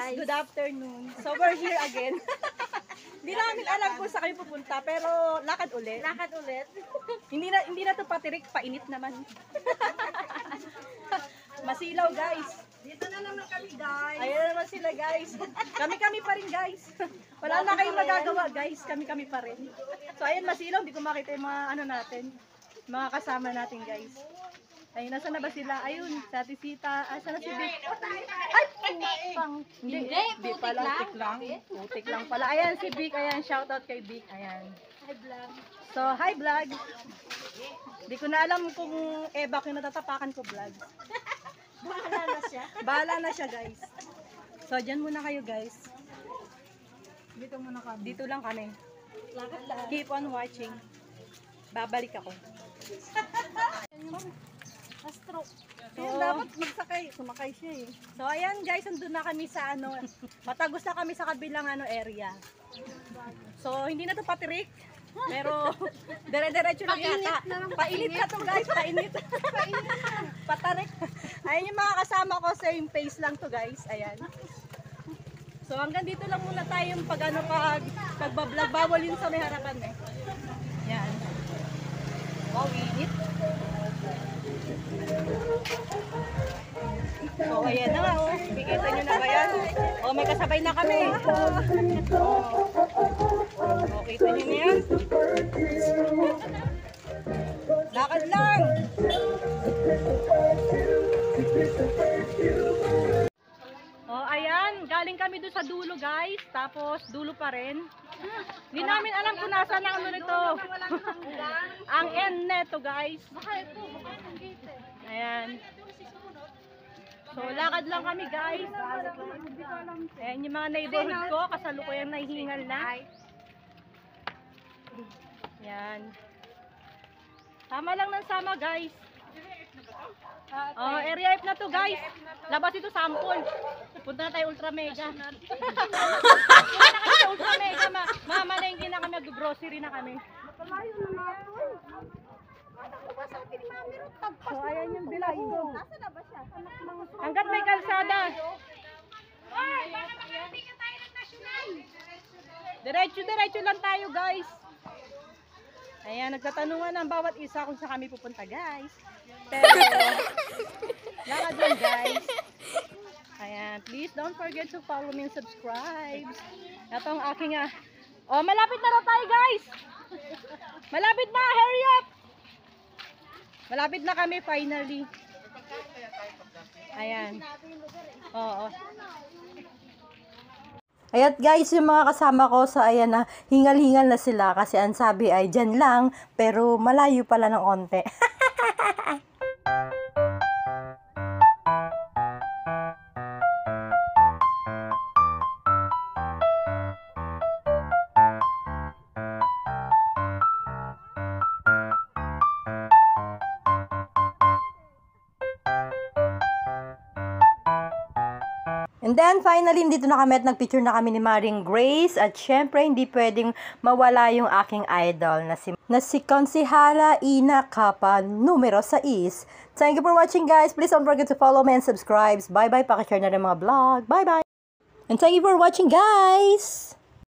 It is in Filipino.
guys, good afternoon. So we're here again. Hindi namin alam kung saan kayo pupunta, pero lakad ulit. Lakad ulit. Hindi na to patirik, painit naman. Masilaw guys. Dito na naman kami guys. Ayan naman sila guys. Kami pa rin guys. Wala na kayong magagawa guys, kami pa rin. So ayan masilaw, hindi ko makita yung mga ano natin, mga kasama natin guys. Ayun, nasa na ba sila? Ayun, sa Tisita. Asa na si Vic? Ay, pang. Hindi pala. Putik lang pala. Ayan si Vic. Ayan, shoutout kay Vic. Ayan. Hi vlog. So, hi vlog. Hindi ko na alam kung Ebak yung natatapakan ko vlog. Bahala na siya. Bahala na siya guys. So, dyan muna kayo guys. Dito muna kami. Dito lang kami. Lakad lang. Keep on watching. Babalik ako. Stroke. So, dapat sumakay siya eh. So ayan guys, andun na kami sa ano, matagos na kami sa kabilang ano area. So hindi na to patirik, pero dire-diretso lang yata. Painit na to guys, painit. Patarik. Ayan yung mga kasama ko, same pace lang to guys, ayan. So hanggang dito lang muna tayong pagbablog, bawal yun sa may harapan eh. Yan. Wow, init. So ayan na nga oh, kikita nyo na ba yan? Oh, may kasabay na kami. Oh, kita nyo na yan? Lakad lang. Oh, ayan, galing kami doon sa dulo guys, tapos dulo pa rin. Hindi namin alam kung nasa na ano nito. Ang end neto guys. Ayan. So lakad lang kami guys. Ayan yung mga neighborhood ko, kasalukuyang nahihingal na. Ayan. Sama lang ng sama guys. Oh, area F na to guys. Labas ito sample. Punta na tayo Ultra Mega. Punta na kami sa Ultra Mega. Mamalengke na kami, mag-grocery na kami. Malayo na natin. So ayan yung bilay ko. Nasa na ba siya? Hanggat may kalsada. Diretso lang tayo guys. Ayan, nagtatanungan ang bawat isa kung saan kami pupunta guys. Pero, lakad lang guys. Ayan, please don't forget to follow me and subscribe. Ito ang aking oh, malapit na raw tayo guys. Malapit na, hurry up. Malapit na kami finally. Ayan. Oo. Ayan guys, yung mga kasama ko sa ayan na hingal-hingal na sila kasi ang sabi ay dyan lang pero malayo pala ng onte. And then, finally, dito na kami at nagpicture na kami ni Maring Grace. At syempre, hindi pwedeng mawala yung aking idol na si Konsihala Ina Capa, numero 6. Thank you for watching, guys. Please don't forget to follow me and subscribe. Bye-bye. Pakishare na rin mga vlog. Bye-bye. And thank you for watching, guys.